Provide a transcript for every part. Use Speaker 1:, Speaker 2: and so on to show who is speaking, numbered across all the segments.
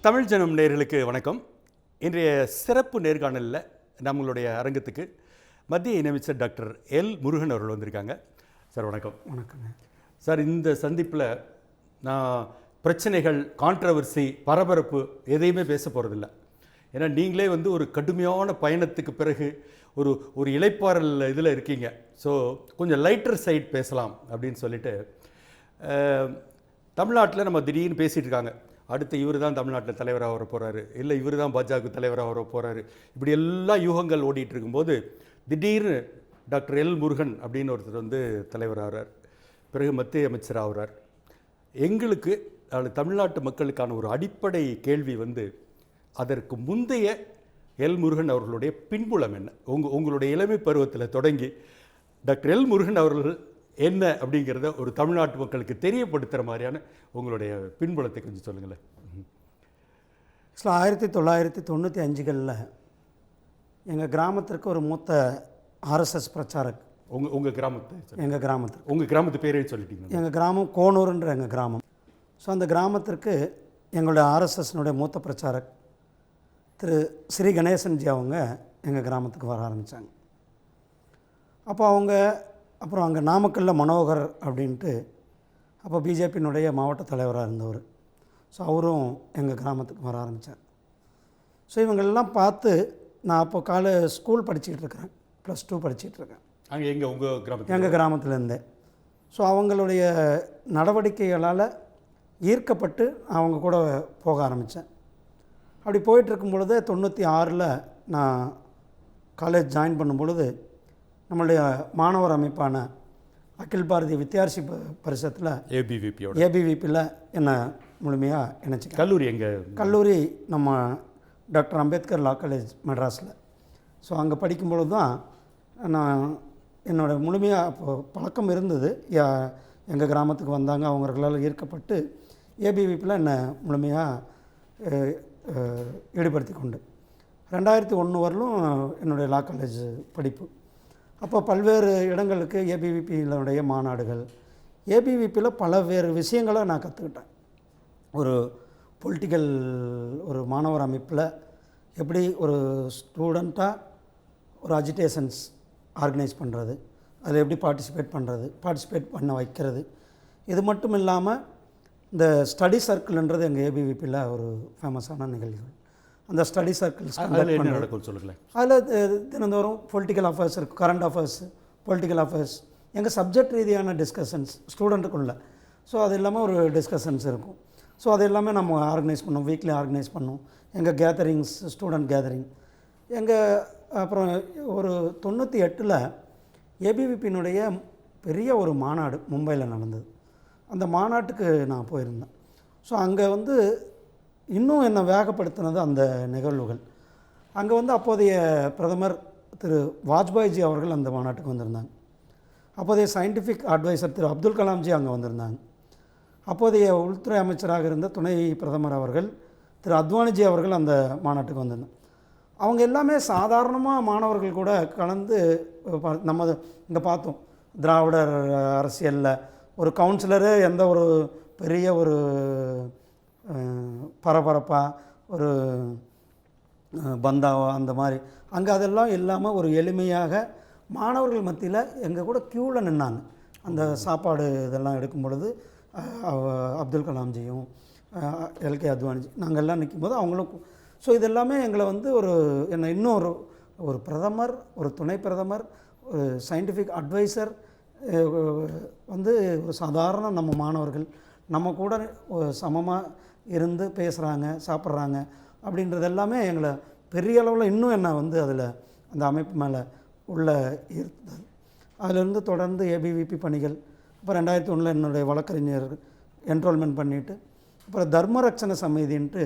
Speaker 1: தமிழ் ஜனம் நேயர்களுக்கு வணக்கம். இன்றைய சிறப்பு நேர்காணலில் நம்மளுடைய அரங்கத்துக்கு மத்திய இணையமைச்சர் டாக்டர் எல் முருகன் அவர்கள் வந்திருக்காங்க. சார் வணக்கம்.
Speaker 2: வணக்கங்க
Speaker 1: சார். இந்த சந்திப்பில் நான் பிரச்சனைகள், கான்ட்ரவர்சி, பரபரப்பு எதையுமே பேச போகிறதில்ல. ஏன்னா நீங்களே ஒரு கடுமையான பயணத்துக்கு பிறகு ஒரு இளைப்பாறல் இதில் இருக்கீங்க. ஸோ கொஞ்சம் லைட்டர் சைட் பேசலாம் அப்படின்னு சொல்லிட்டு, தமிழ்நாட்டில் நம்ம திடீர்னு பேசிகிட்டு இருக்காங்க, அடுத்து இவர் தான் தமிழ்நாட்டில் தலைவராக வர போகிறாரு, இல்லை இவர் தான் பாஜக தலைவராக வர போகிறாரு, இப்படி எல்லாம் யூகங்கள் ஓடிட்டு இருக்கும்போது திடீர்னு டாக்டர் எல் முருகன் அப்படின்னு ஒருத்தர் தலைவராகிறார், பிறகு மத்திய அமைச்சர் ஆகிறார். எங்களுக்கு தமிழ்நாட்டு மக்களுக்கான ஒரு அடிப்படை கேள்வி அதற்கு முந்தைய எல் முருகன் அவர்களுடைய பின்புலம் என்ன? உங்களுடைய இளமை பருவத்தில் தொடங்கி டாக்டர் எல் முருகன் அவர்கள் என்ன அப்படிங்கிறத ஒரு தமிழ்நாட்டு மக்களுக்கு தெரியப்படுத்துகிற மாதிரியான உங்களுடைய பின்புலத்தை கொஞ்சம் சொல்லுங்களேன்.
Speaker 2: 1995களில் எங்கள் கிராமத்திற்கு ஒரு மூத்த ஆர்எஸ்எஸ் பிரச்சாரக்,
Speaker 1: உங்கள் கிராமத்தை,
Speaker 2: எங்கள் கிராமத்துக்கு,
Speaker 1: உங்கள் கிராமத்து பேரே சொல்லிட்டீங்க.
Speaker 2: எங்கள் கிராமம் கோனூர்ன்ற எங்கள் கிராமம். ஸோ அந்த கிராமத்திற்கு எங்களுடைய ஆர்எஸ்எஸ்னுடைய மூத்த பிரச்சாரக் திரு ஸ்ரீ கணேசன்ஜி அவங்க எங்கள் கிராமத்துக்கு வர ஆரம்பித்தாங்க. அப்போ அப்புறம் அங்கே நாமக்கல்லில் மனோகர் அப்படின்ட்டு அப்போ பிஜேபியினுடைய மாவட்ட தலைவராக இருந்தவர். ஸோ அவரும் எங்கள் கிராமத்துக்கு வர ஆரம்பித்தார். ஸோ இவங்களெல்லாம் பார்த்து நான் அப்போ ஸ்கூல் படிச்சுக்கிட்டு இருக்கிறேன், +2 படிச்சுக்கிட்டு இருக்கேன்
Speaker 1: அங்கே உங்கள் கிராமத்தில்,
Speaker 2: எங்கள் கிராமத்துலேருந்தே. ஸோ அவங்களுடைய நடவடிக்கைகளால் ஈர்க்கப்பட்டு அவங்க கூட போக ஆரம்பித்தேன். அப்படி போயிட்டுருக்கும் பொழுது 96ல் நான் காலேஜ் ஜாயின் பண்ணும் பொழுது நம்மளுடைய மாணவர் அமைப்பான அகில் பாரதிய வித்யார்த்தி பரிஷத்தில் ஏபிவிபியில் என்னை முழுமையாக இணைச்சிக்க. கல்லூரி நம்ம டாக்டர் அம்பேத்கர் லா காலேஜ் மெட்ராஸில். ஸோ அங்கே படிக்கும் பொழுது தான் நான் என்னோடய முழுமையாக அப்போது பழக்கம் இருந்தது. எங்கள் கிராமத்துக்கு வந்தாங்க, அவங்களால் ஈர்க்கப்பட்டு ஏபிவிபியில் என்னை முழுமையாக ஈடுபடுத்தி கொண்டு 2001 வரலும் என்னுடைய லா காலேஜ் படிப்பு. அப்போ பல்வேறு இடங்களுக்கு ஏபிவிபியினுடைய மாநாடுகள், ஏபிவிபியில் பல்வேறு விஷயங்களை நான் கற்றுக்கிட்டேன். ஒரு பொலிட்டிக்கல் ஒரு மாணவர் அமைப்பில் எப்படி ஒரு ஸ்டூடெண்ட்டாக ஒரு அஜிடேஷன்ஸ் ஆர்கனைஸ் பண்ணுறது, அதில் எப்படி பார்ட்டிசிபேட் பண்ண வைக்கிறது. இது மட்டும் இல்லாமல் இந்த ஸ்டடி சர்க்கிள்ன்றது எங்கள் ஏபிவிபியில் ஒரு ஃபேமஸான நிகழ்வுகள். அந்த ஸ்டடி சர்க்கிள்ஸ்
Speaker 1: சொல்லுங்களேன்.
Speaker 2: அதில் தினந்தோறும் பொலிட்டிக்கல் அஃபேர்ஸ் இருக்குது, கரண்ட் அஃபேர்ஸ், பொலிட்டிக்கல் அஃபேர்ஸ், எங்கள் சப்ஜெக்ட் ரீதியான டிஸ்கஷன்ஸ் ஸ்டூடெண்ட்டுக்குள்ளே. ஸோ அது இல்லாமல் ஒரு டிஸ்கஷன்ஸ் இருக்கும். ஸோ அது எல்லாமே நம்ம ஆர்கனைஸ் பண்ணோம், வீக்லி ஆர்கனைஸ் பண்ணோம். எங்கள் கேதரிங்ஸ், ஸ்டூடெண்ட் கேதரிங் அப்புறம் ஒரு 98ல் ஏபிவிபியினுடைய பெரிய ஒரு மாநாடு மும்பையில் நடந்தது. அந்த மாநாட்டுக்கு நான் போயிருந்தேன். ஸோ அங்கே இன்னும் என்னை வேகப்படுத்தினது அந்த நிகழ்வுகள். அங்கே அப்போதைய பிரதமர் திரு வாஜ்பாய்ஜி அவர்கள் அந்த மாநாட்டுக்கு வந்திருந்தாங்க. அப்போதைய சயின்டிஃபிக் அட்வைசர் திரு அப்துல் கலாம்ஜி அங்கே வந்திருந்தாங்க. அப்போதைய உள்துறை அமைச்சராக இருந்த துணை பிரதமர் அவர்கள் திரு அத்வானிஜி அவர்கள் அந்த மாநாட்டுக்கு வந்திருந்தாங்க. அவங்க எல்லாமே சாதாரணமாக மாணவர்கள் கூட கலந்து நம்ம இங்கே பார்த்தோம். திராவிடர் அரசியலில் ஒரு கவுன்சிலரு எந்த ஒரு பெரிய ஒரு பரபரப்பாக ஒரு பந்தாவோ அந்த மாதிரி அங்கே அதெல்லாம் இல்லாமல் ஒரு எளிமையாக மாணவர்கள் மத்தியில் எங்கள் கூட க்யூவில் நின்னாங்க. அந்த சாப்பாடு இதெல்லாம் எடுக்கும் பொழுது அப்துல் கலாம்ஜியும் எல்கே அத்வானிஜி நாங்கள் எல்லாம் நிற்கும்போது அவங்களும். ஸோ இதெல்லாமே எங்களை என்னை இன்னும் ஒரு பிரதமர், ஒரு துணை பிரதமர், ஒரு சயின்டிஃபிக் அட்வைசர் ஒரு சாதாரண நம்ம மாணவர்கள் நம்ம கூட சமமாக இருந்து பேசுகிறாங்க, சாப்பிட்றாங்க அப்படின்றது எல்லாமே எங்களை பெரிய அளவில் இன்னும் என்னை அதில் அந்த அமைப்பு மேலே உள்ள ஈர்த்தது. அதிலிருந்து தொடர்ந்து ஏபிவிபி பணிகள். அப்புறம் 2001 என்னுடைய வழக்கறிஞர் என்ரோல்மெண்ட் பண்ணிவிட்டு அப்புறம் தர்மரட்சண சமிதின்ட்டு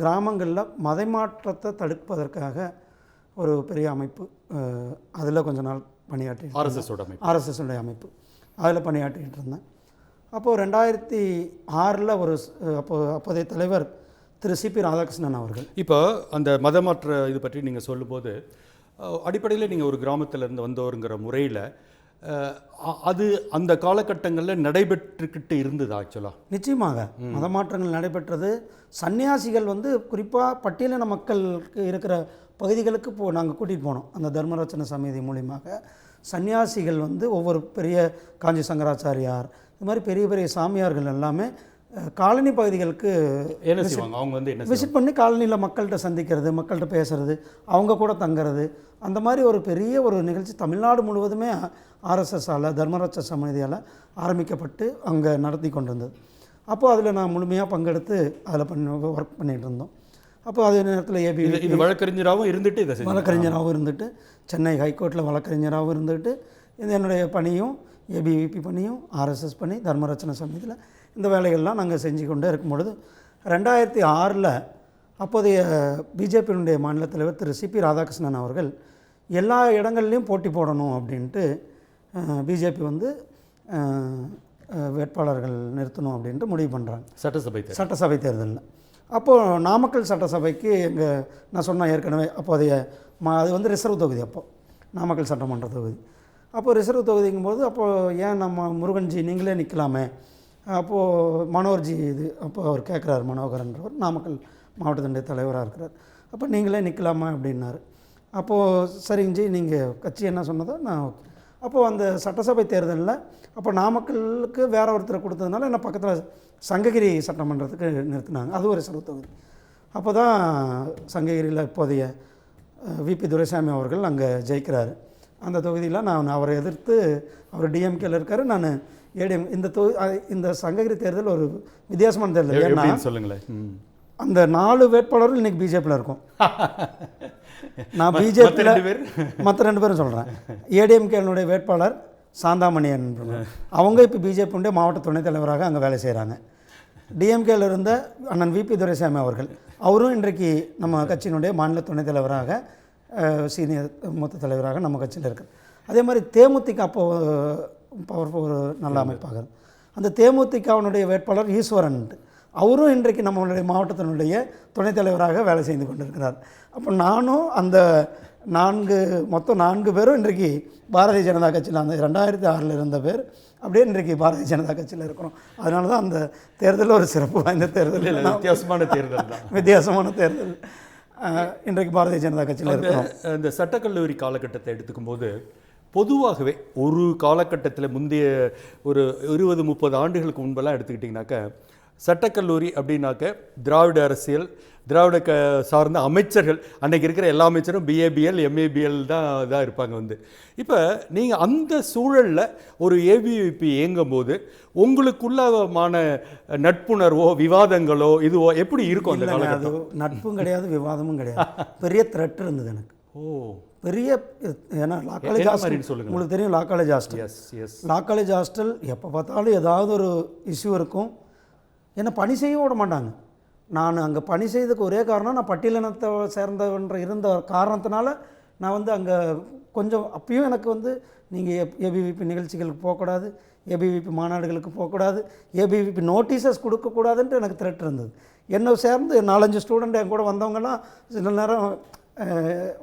Speaker 2: கிராமங்களில் மதமாற்றத்தை தடுப்பதற்காக ஒரு பெரிய அமைப்பு, அதில் கொஞ்ச நாள் பணியாற்றி, ஆர்எஸ்எஸோடைய அமைப்பு, அதில் பணியாற்றிகிட்டு இருந்தேன். அப்போது 2006 அப்போதைய தலைவர் திரு சிபி ராதாகிருஷ்ணன் அவர்கள்.
Speaker 1: இப்போ அந்த மதமாற்ற இது பற்றி நீங்கள் சொல்லும்போது, அடிப்படையில் நீங்கள் ஒரு கிராமத்திலேருந்து வந்தவருங்கிற முறையில் அது அந்த காலகட்டங்களில் நடைபெற்றுக்கிட்டு இருந்தது ஆக்சுவலாக.
Speaker 2: நிச்சயமாக மத மாற்றங்கள் நடைபெற்றது. சன்னியாசிகள் வந்து குறிப்பாக பட்டியலின மக்களுக்கு இருக்கிற பகுதிகளுக்கு நாங்கள் கூட்டிகிட்டு போனோம். அந்த தர்மரட்சண சமிதி மூலியமாக சன்னியாசிகள் வந்து ஒவ்வொரு பெரிய காஞ்சி சங்கராச்சாரியார் இது மாதிரி பெரிய பெரிய சாமியார்கள் எல்லாமே காலனி பகுதிகளுக்கு
Speaker 1: என்ன செய்வாங்க, அவங்க வந்து என்ன
Speaker 2: விசிட் பண்ணி காலனியில் மக்கள்கிட்ட சந்திக்கிறது, மக்கள்கிட்ட பேசுறது, அவங்க கூட தங்குறது, அந்த மாதிரி ஒரு பெரிய ஒரு நிகழ்ச்சி தமிழ்நாடு முழுவதுமே ஆர்எஸ்எஸ்ஸால் தர்மரட்ச சமிதியால் ஆரம்பிக்கப்பட்டு அங்கே நடத்தி கொண்டிருந்தது. அப்போது அதில் நான் முழுமையாக பங்கெடுத்து அதில் ஒர்க் பண்ணிகிட்டு இருந்தோம். அப்போ அதே நேரத்தில்
Speaker 1: இது வழக்கறிஞராகவும் இருந்துட்டு இதை
Speaker 2: வழக்கறிஞராகவும் இருந்துட்டு சென்னை ஹைகோர்ட்டில் வழக்கறிஞராகவும் இருந்துட்டு இது என்னுடைய பணியும் ஏபிவிபி பணியும் ஆர்எஸ்எஸ் பணி தர்மரட்சண சமிதியில் இந்த வேலைகள்லாம் நாங்கள் செஞ்சு கொண்டே இருக்கும் பொழுது 2006 அப்போதைய பிஜேபியினுடைய மாநில தலைவர் திரு சிபி ராதாகிருஷ்ணன் அவர்கள் எல்லா இடங்கள்லையும் போட்டி போடணும் அப்படின்ட்டு பிஜேபி வந்து வேட்பாளர்கள் நிறுத்தணும் அப்படின்ட்டு முடிவு பண்ணுறாங்க சட்டசபை தேர்தலில். அப்போது நாமக்கல் சட்டசபைக்கு நான் சொன்னேன் ஏற்கனவே அப்போதைய அது வந்து ரிசர்வ் தொகுதி, அப்போது நாமக்கல் சட்டமன்ற தொகுதி. அப்போது ரிசர்வ் தொகுதிங்கும்போது அப்போது ஏன் நம்ம முருகன்ஜி நீங்களே நிற்கலாமே, அப்போது மனோர்ஜி அப்போ அவர் கேட்குறாரு, மனோகரன்றவர் நாமக்கல் மாவட்டத்தினுடைய தலைவராக இருக்கிறார். அப்போ நீங்களே நிற்கலாமா அப்படின்னாரு. அப்போது சரிங்கஜி நீங்கள் கட்சி என்ன சொன்னதோ நான் ஓகே. அப்போது அந்த சட்டசபை தேர்தலில் அப்போ நாமக்கலுக்கு வேற ஒருத்தரை கொடுத்ததுனால என்ன பக்கத்தில் சங்ககிரி சட்டமன்றத்துக்கு நிறுத்தினாங்க. அது ஒரு ரிசர்வ் தொகுதி. அப்போ தான் சங்ககிரியில் இப்போதைய விபி துரைசாமி அவர்கள் அங்கே ஜெயிக்கிறாரு. அந்த தொகுதியில் நான் அவரை எதிர்த்து அவர் டிஎம்கேல இருக்கார், நான் ஏடிஎம். இந்த சங்ககிரி தேர்தல் ஒரு வித்தியாசமான தேர்தல். ஏன்னா
Speaker 1: சொல்லுங்களேன்,
Speaker 2: அந்த 4 வேட்பாளரும் இன்றைக்கி பிஜேபியில் இருக்கும். நான் பிஜேபியில் மற்ற 2 பேரும் சொல்கிறேன். ஏடிஎம்கேனுடைய வேட்பாளர் சாந்தாமணியன் அவங்க இப்போ பிஜேபியுடைய மாவட்ட துணைத் தலைவராக அங்கே வேலை செய்கிறாங்க. டிஎம்கேயில் இருந்த அண்ணன் விபி துரைசாமி அவர்கள் அவரும் இன்றைக்கு நம்ம கட்சியினுடைய மாநில துணைத் தலைவராக சீனியர் மூத்த தலைவராக நம்ம கட்சியில் இருக்கார். அதே மாதிரி தேமுதிக அப்போ ஒரு நல்ல அமைப்பாக அந்த தேமுதிகவினுடைய வேட்பாளர் ஈஸ்வரன் அவரும் இன்றைக்கு நம்மளுடைய மாவட்டத்தினுடைய துணைத் தலைவராக வேலை செய்து கொண்டிருக்கிறார். அப்போ நானும் அந்த மொத்தம் 4 பேரும் இன்றைக்கு பாரதிய ஜனதா கட்சியில் அந்த 2006 இருந்த பேர் அப்படியே இன்றைக்கு பாரதிய ஜனதா கட்சியில் இருக்கிறோம். அதனால தான் அந்த தேர்தலில் ஒரு சிறப்பு வாய்ந்த தேர்தல், வித்தியாசமான தேர்தல். இன்றைக்கு பாரதிய ஜனதா கட்சியில் இருக்கிறோம்.
Speaker 1: இந்த சட்டக்கல்லூரி காலகட்டத்தை எடுத்துக்கும் போது பொதுவாகவே ஒரு காலகட்டத்தில் முந்தைய ஒரு 20-30 ஆண்டுகளுக்கு முன்பெல்லாம் எடுத்துக்கிட்டிங்கனாக்க சட்டக்கல்லூரி அப்படின்னாக்க திராவிட அரசியல், திராவிட சார்ந்த அமைச்சர்கள், அன்றைக்கி இருக்கிற எல்லா அமைச்சரும் பிஏபிஎல் எம்ஏபிஎல் தான் இருப்பாங்க வந்து. இப்போ நீங்கள் அந்த சூழலில் ஒரு ஏபிவிபி இயங்கும் போது உங்களுக்குள்ளமான நட்புணர்வோ விவாதங்களோ இதுவோ எப்படி இருக்கும்? அந்த காலகட்டம்
Speaker 2: நட்பும் கிடையாது, விவாதமும் கிடையாது. பெரிய த்ரெட் இருந்தது எனக்கு. பெரிய, ஏன்னா லா காலேஜ் ஹாஸ்டல் உங்களுக்கு தெரியும், லா காலேஜ் ஹாஸ்டல். லா காலேஜ் ஹாஸ்டல் எப்போ பார்த்தாலும் ஏதாவது ஒரு இஷ்யூ இருக்கும். என்னை பணி செய்ய விட மாட்டாங்க. நான் அங்கே பணி செய்ததுக்கு ஒரே காரணம் நான் பட்டியலினத்தை சேர்ந்தவன்ற இருந்த காரணத்தினால நான் வந்து அங்கே கொஞ்சம் அப்பயும் எனக்கு வந்து நீங்கள் ஏபிவிபி நிகழ்ச்சிகளுக்கு போகக்கூடாது, ஏபிவிபி மாநாடுகளுக்கு போகக்கூடாது, ஏபிவிபி நோட்டீஸஸ் கொடுக்கக்கூடாதுன்ட்டு எனக்கு த்ரெட் இருந்தது. என்னை சேர்ந்து 4-5 ஸ்டூடெண்ட் என் கூட வந்தவங்கலாம் சில நேரம்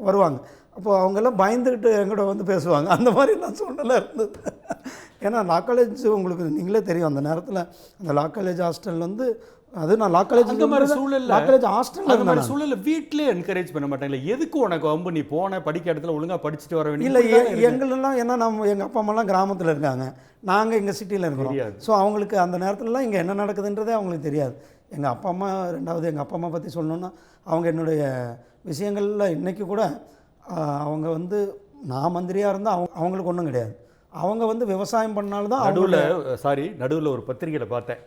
Speaker 2: வருவாங்க. அப்போது அவங்கெல்லாம் பயந்துக்கிட்டு என்கூட வந்து பேசுவாங்க. அந்த மாதிரி நான் சூழ்நிலை இருந்தது. ஏன்னா லா காலேஜ் உங்களுக்கு நீங்களே தெரியும், அந்த நேரத்தில் அந்த லா காலேஜ் ஹாஸ்டல் வந்து அது நான் லா காலேஜ்
Speaker 1: சூழலில் வீட்டிலே என்கரேஜ் பண்ண மாட்டாங்களே, எதுக்கு உனக்கு வம்பு, நீ போன படிக்க இடத்துல ஒழுங்காக படிச்சுட்டு வர வேண்டிய
Speaker 2: இல்லை. எங்களெல்லாம் ஏன்னா எங்கள் அப்பா அம்மாலாம் கிராமத்தில் இருக்காங்க, நாங்கள் இங்கே சிட்டியில் இருக்கிறோம். ஸோ அவங்களுக்கு அந்த நேரத்துலலாம் இங்கே என்ன நடக்குதுன்றதே அவங்களுக்கு தெரியாது. எங்கள் அப்பா அம்மா, ரெண்டாவது எங்கள் அப்பா அம்மா பற்றி சொல்லணுன்னா அவங்க என்னுடைய விஷயங்களில் இன்றைக்கி கூட அவங்க வந்து நான் மந்திரியாக இருந்தால் அவங்களுக்கு ஒன்றும் கிடையாது. அவங்க வந்து விவசாயம் பண்ணால்தான்.
Speaker 1: நடுவில் ஒரு பத்திரிகையில் பார்த்தேன்,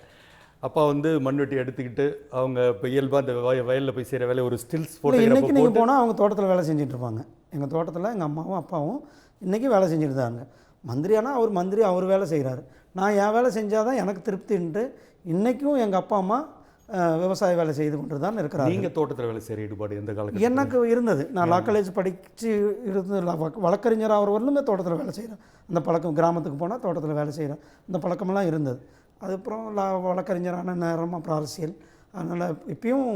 Speaker 1: அப்பா வந்து மண்வெட்டி எடுத்துக்கிட்டு அவங்க இப்போ இயல்பாக அந்த வயலில் போய் செய்கிற வேலை ஒரு ஸ்டில்ஸ் போட்டு.
Speaker 2: இன்றைக்கி நீங்கள் போனால் அவங்க தோட்டத்தில் வேலை செஞ்சிட்ருப்பாங்க. எங்கள் தோட்டத்தில் எங்கள் அம்மாவும் அப்பாவும் இன்றைக்கி வேலை செஞ்சுட்டு தாங்க. மந்திரியானா அவர் மந்திரி, அவர் வேலை செய்கிறாரு. நான் என் வேலை செஞ்சால் தான் எனக்கு திருப்தின்ட்டு இன்றைக்கும் எங்கள் அப்பா அம்மா விவசாய வேலை செய்து கொண்டு தான் இருக்கிறாங்க.
Speaker 1: நீங்கள் தோட்டத்தில் வேலை செய்கிற ஈடுபாடு எந்த காலத்தில்
Speaker 2: எனக்கு இருந்தது. நான் லா காலேஜ் படித்து இருந்து வழக்கறிஞர் ஆகிற வரலுமே தோட்டத்தில் வேலை செய்கிறேன். அந்த பழக்கம், கிராமத்துக்கு போனால் தோட்டத்தில் வேலை செய்கிறேன், அந்த பழக்கமெல்லாம் இருந்தது. அதுக்கப்புறம் வழக்கறிஞரான நேரம் அப்புறம் அரசியல். அதனால் இப்பயும்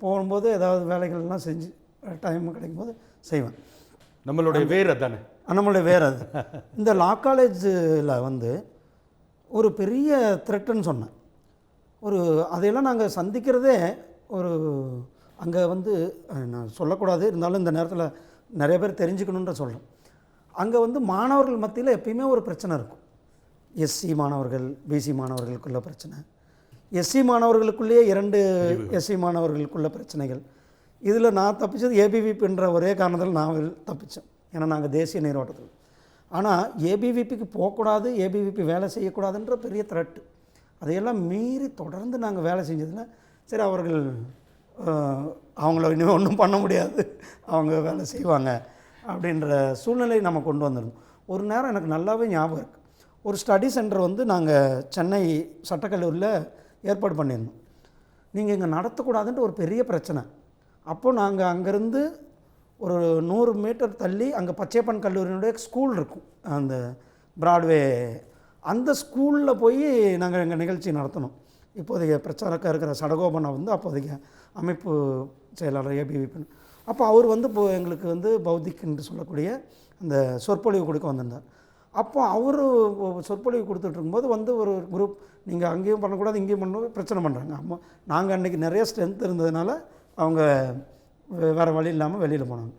Speaker 2: போகும்போது ஏதாவது வேலைகள்லாம் செஞ்சு டைம் கிடைக்கும் போது செய்வேன்.
Speaker 1: நம்மளுடைய வேறு தானே.
Speaker 2: அண்ணாமலை வேறு அது. இந்த லா காலேஜில் வந்து ஒரு பெரிய த்ரெட்டுன்னு சொன்னேன். அதையெல்லாம் நாங்கள் சந்திக்கிறதே ஒரு அங்கே வந்து நான் சொல்லக்கூடாது, இருந்தாலும் இந்த நேரத்தில் நிறைய பேர் தெரிஞ்சுக்கணுன்ற சொல்கிறேன். அங்கே வந்து மாணவர்கள் மத்தியில் எப்பயுமே ஒரு பிரச்சனை இருக்கும். எஸ்சி மாணவர்கள், பிசி மாணவர்களுக்குள்ள பிரச்சனை, எஸ்சி மாணவர்களுக்குள்ளேயே 2 எஸ்சி மாணவர்களுக்குள்ள பிரச்சனைகள். இதில் நான் தப்பிச்சது ஏபிவிபின்ற ஒரே காரணத்தில் நான் தப்பித்தேன். ஏன்னா நாங்கள் தேசிய நீரோட்டத்தில். ஆனால் ஏபிவிபிக்கு போகக்கூடாது, ஏபிவிபி வேலை செய்யக்கூடாதுன்ற பெரிய த்ரெட்டு. அதையெல்லாம் மீறி தொடர்ந்து நாங்கள் வேலை செஞ்சதில் சரி அவர்கள் அவங்கள இனிமேல் ஒன்றும் பண்ண முடியாது, அவங்க வேலை செய்வாங்க அப்படின்ற சூழ்நிலை நம்ம கொண்டு வந்துருந்தோம். ஒரு நேரம் எனக்கு நல்லாவே ஞாபகம் இருக்குது. ஒரு ஸ்டடி சென்டர் வந்து நாங்கள் சென்னை சட்டக்கல்லூரியில் ஏற்பாடு பண்ணியிருந்தோம். நீங்கள் இங்கே நடத்தக்கூடாதுன்ட்டு ஒரு பெரிய பிரச்சனை. அப்போது நாங்கள் அங்கேருந்து ஒரு 100 மீட்டர் தள்ளி அங்கே பச்சையப்பன் கல்லூரியினுடைய ஸ்கூல் இருக்கும், அந்த பிராட்வே, அந்த ஸ்கூலில் போய் நாங்கள் எங்கள் நிகழ்ச்சி நடத்தினோம். இப்போதைய பிரச்சாரக்காக இருக்கிற சடகோபனை வந்து அப்போதைய அமைப்பு செயலாளர் ஏபிவிபி. அப்போ அவர் வந்து இப்போ எங்களுக்கு வந்து பௌத்திக் என்று சொல்லக்கூடிய அந்த சொற்பொழிவு கொடுக்க வந்திருந்தார். அப்போ அவர் சொற்பொழிவு கொடுத்துட்ருக்கும்போது வந்து ஒரு குரூப், நீங்கள் அங்கேயும் பண்ணக்கூடாது இங்கேயும் பண்ண பிரச்சனை பண்ணுறாங்க. ஆமாம், நாங்கள் அன்றைக்கி நிறைய ஸ்ட்ரென்த் இருந்ததுனால அவங்க வேறு வழி இல்லாமல் வெளியில் போனாங்க.